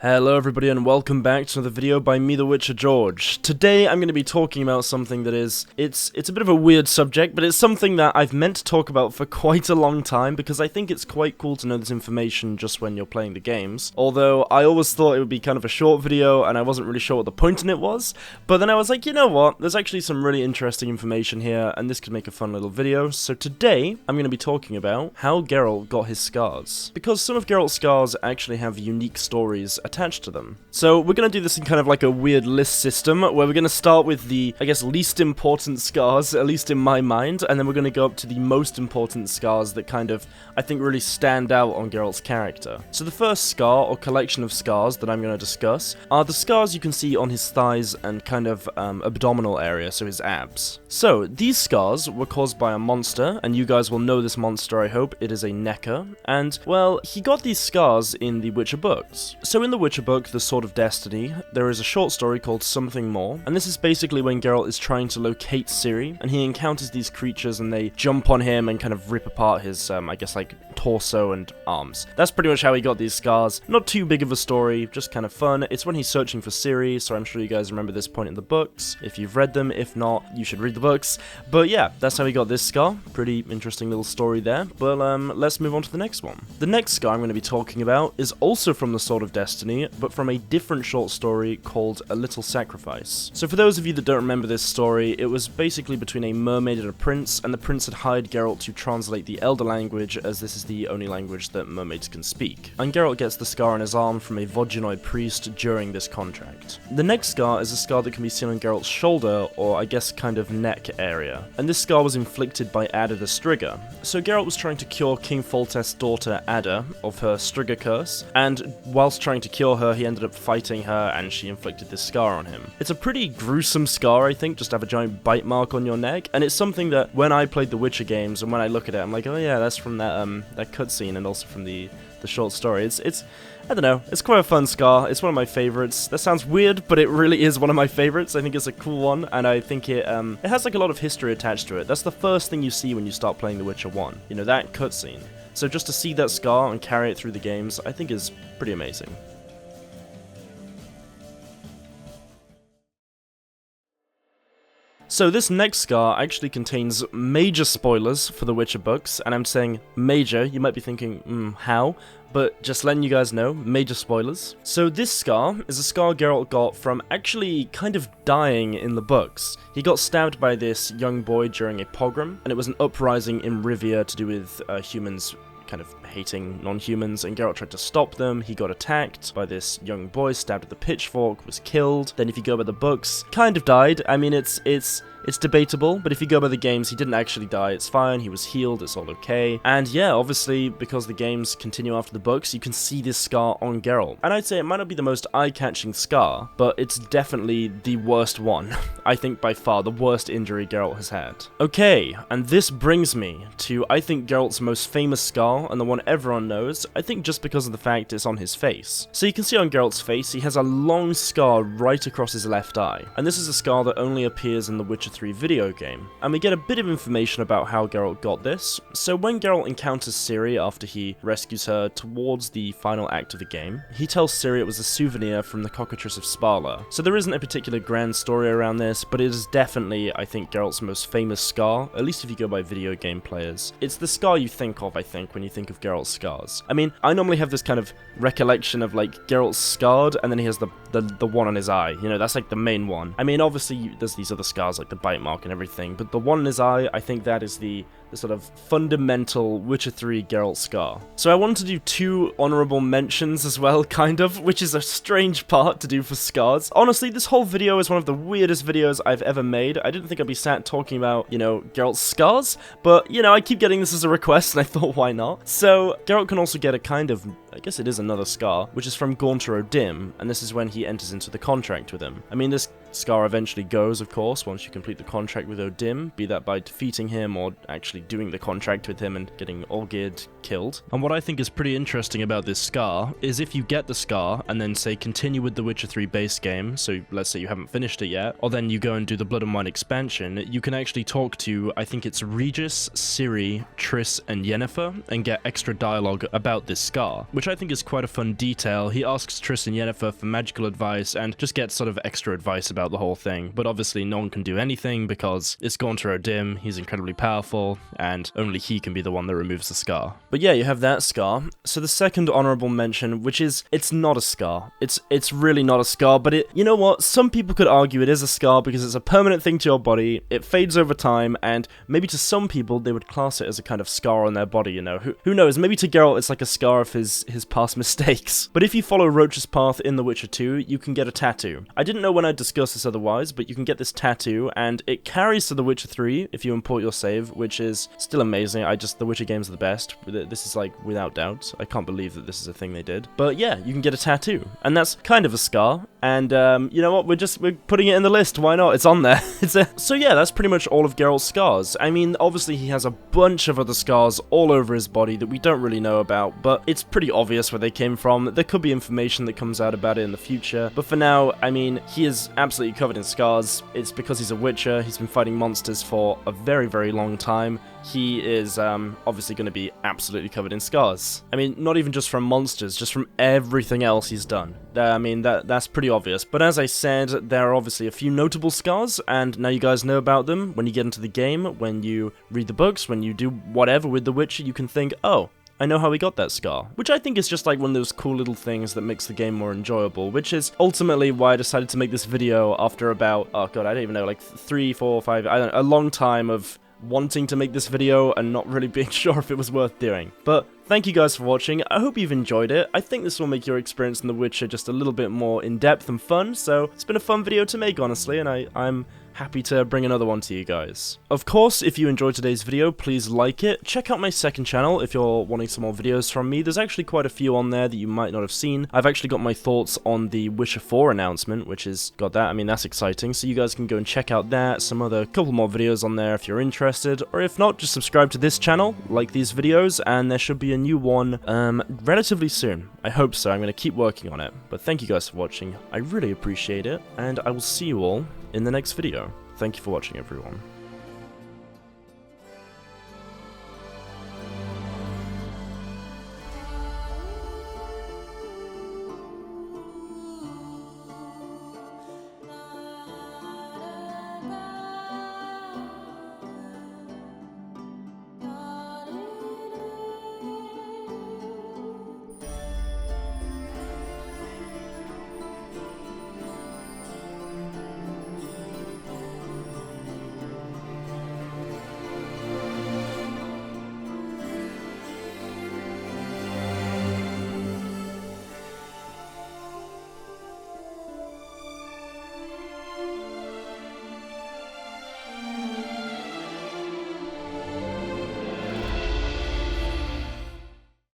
Hello everybody and welcome back to another video by me, the Witcher George. Today I'm going to be talking about something that it's a bit of a weird subject, but it's something that I've meant to talk about for quite a long time because I think it's quite cool to know this information just when you're playing the games. Although I always thought it would be kind of a short video and I wasn't really sure what the point in it was, but then I was like, you know what, there's actually some really interesting information here and this could make a fun little video. So today I'm going to be talking about how Geralt got his scars, because some of Geralt's scars actually have unique stories attached to them. So we're going to do this in kind of like a weird list system, where we're going to start with the, I guess, least important scars, at least in my mind, and then we're going to go up to the most important scars that kind of, I think, really stand out on Geralt's character. So the first scar, or collection of scars, that I'm going to discuss are the scars you can see on his thighs and kind of abdominal area, so his abs. So these scars were caused by a monster, and you guys will know this monster, I hope. It is a Necker, and, well, he got these scars in the Witcher books. So in the Witcher book, The Sword of Destiny, there is a short story called Something More, and this is basically when Geralt is trying to locate Ciri, and he encounters these creatures and they jump on him and kind of rip apart his, I guess, like, torso and arms. That's pretty much how he got these scars. Not too big of a story, just kind of fun. It's when he's searching for Ciri, so I'm sure you guys remember this point in the books, if you've read them. If not, you should read the books. But yeah, that's how he got this scar. Pretty interesting little story there, but let's move on to the next one. The next scar I'm going to be talking about is also from The Sword of Destiny, but from a different short story called A Little Sacrifice. So for those of you that don't remember this story, it was basically between a mermaid and a prince, and the prince had hired Geralt to translate the Elder language, as this is the only language that mermaids can speak. And Geralt gets the scar on his arm from a Vodgenoid priest during this contract. The next scar is a scar that can be seen on Geralt's shoulder, or I guess kind of neck area. And this scar was inflicted by Ada the Striga. So Geralt was trying to cure King Foltest's daughter Ada of her Striga curse, and whilst trying to cure her, he ended up fighting her and she inflicted this scar on him. It's a pretty gruesome scar, I think, just to have a giant bite mark on your neck, and it's something that when I played the Witcher games and when I look at it, I'm like, oh yeah, that's from that cutscene and also from the short story. It's I don't know, it's quite a fun scar. It's one of my favorites. That sounds weird, but it really is one of my favorites. I think it's a cool one, and I think it has like a lot of history attached to it. That's the first thing you see when you start playing The Witcher 1, you know, that cutscene. So just to see that scar and carry it through the games, I think is pretty amazing. So this next scar actually contains major spoilers for the Witcher books, and I'm saying major. You might be thinking, how? But just letting you guys know, major spoilers. So this scar is a scar Geralt got from actually kind of dying in the books. He got stabbed by this young boy during a pogrom, and it was an uprising in Rivia to do with humans kind of hating non-humans, and Geralt tried to stop them. He got attacked by this young boy, stabbed with a pitchfork, was killed. Then if you go by the books, kind of died. I mean, it's debatable, but if you go by the games, he didn't actually die. It's fine, he was healed, it's all okay. And yeah, obviously, because the games continue after the books, you can see this scar on Geralt. And I'd say it might not be the most eye-catching scar, but it's definitely the worst one. I think by far the worst injury Geralt has had. Okay, and this brings me to, I think, Geralt's most famous scar, and the one everyone knows, I think just because of the fact it's on his face. So you can see on Geralt's face, he has a long scar right across his left eye. And this is a scar that only appears in the Witcher 3 video game, and we get a bit of information about how Geralt got this. So when Geralt encounters Ciri after he rescues her towards the final act of the game, he tells Ciri it was a souvenir from the cockatrice of Spala. So there isn't a particular grand story around this, but it is definitely, I think, Geralt's most famous scar, at least if you go by video game players. It's the scar you think of, I think, when you think of Geralt's scars. I mean, I normally have this kind of recollection of like Geralt's scarred, and then he has the one on his eye, you know, that's like the main one. I mean, obviously there's these other scars like the bite mark and everything, but the one in his eye, I think that is the sort of fundamental Witcher 3 Geralt scar. So I wanted to do two honorable mentions as well, kind of, which is a strange part to do for scars. Honestly, this whole video is one of the weirdest videos I've ever made. I didn't think I'd be sat talking about, you know, Geralt's scars, but, you know, I keep getting this as a request, and I thought, why not? So, Geralt can also get a kind of, I guess it is another scar, which is from Gaunter O'Dim, and this is when he he enters into the contract with him. I mean, this scar eventually goes, of course, once you complete the contract with Odin, be that by defeating him or actually doing the contract with him and getting Olgierd killed. And what I think is pretty interesting about this scar is if you get the scar and then say continue with the Witcher 3 base game, so let's say you haven't finished it yet, or then you go and do the Blood and Wine expansion, you can actually talk to, I think it's Regis, Ciri, Triss, and Yennefer and get extra dialogue about this scar, which I think is quite a fun detail. He asks Triss and Yennefer for magical advice and just gets sort of extra advice about the whole thing, but obviously no one can do anything because it's gone to Odin, he's incredibly powerful, and only he can be the one that removes the scar. But yeah, you have that scar. So the second honorable mention, which is, it's not a scar. It's really not a scar, but you know what, some people could argue it is a scar because it's a permanent thing to your body, it fades over time, and maybe to some people they would class it as a kind of scar on their body, you know, who knows, maybe to Geralt it's like a scar of his past mistakes. But if you follow Roach's path in The Witcher 2, you can get a tattoo. I didn't know when I discussed this otherwise, but you can get this tattoo, and it carries to The Witcher 3 if you import your save, which is still amazing. The Witcher games are the best. This is like without doubt. I can't believe that this is a thing they did. But yeah, you can get a tattoo, and that's kind of a scar. And you know what? We're putting it in the list. Why not? It's on there. So yeah, that's pretty much all of Geralt's scars. I mean, obviously he has a bunch of other scars all over his body that we don't really know about, but it's pretty obvious where they came from. There could be information that comes out about it in the future, but for now, I mean, he is absolutely covered in scars. It's because he's a Witcher. He's been fighting monsters for a very, very long time. He is obviously going to be absolutely covered in scars. I mean, not even just from monsters, just from everything else he's done. I mean, that's pretty obvious. But as I said, there are obviously a few notable scars, and now you guys know about them. When you get into the game, when you read the books, when you do whatever with The Witcher, you can think, oh, I know how he got that scar, which I think is just like one of those cool little things that makes the game more enjoyable, which is ultimately why I decided to make this video after about, oh god, I don't even know, like 3, 4, 5, I don't know, a long time of wanting to make this video and not really being sure if it was worth doing. But thank you guys for watching. I hope you've enjoyed it. I think this will make your experience in The Witcher just a little bit more in-depth and fun, so it's been a fun video to make, honestly, and I'm happy to bring another one to you guys. Of course, if you enjoyed today's video, please like it. Check out my second channel if you're wanting some more videos from me. There's actually quite a few on there that you might not have seen. I've actually got my thoughts on the Witcher 4 announcement, which is, got that, I mean, that's exciting. So you guys can go and check out that, some other couple more videos on there if you're interested, or if not, just subscribe to this channel, like these videos, and there should be a new one relatively soon. I hope so. I'm going to keep working on it. But thank you guys for watching. I really appreciate it, and I will see you all in the next video. Thank you for watching, everyone.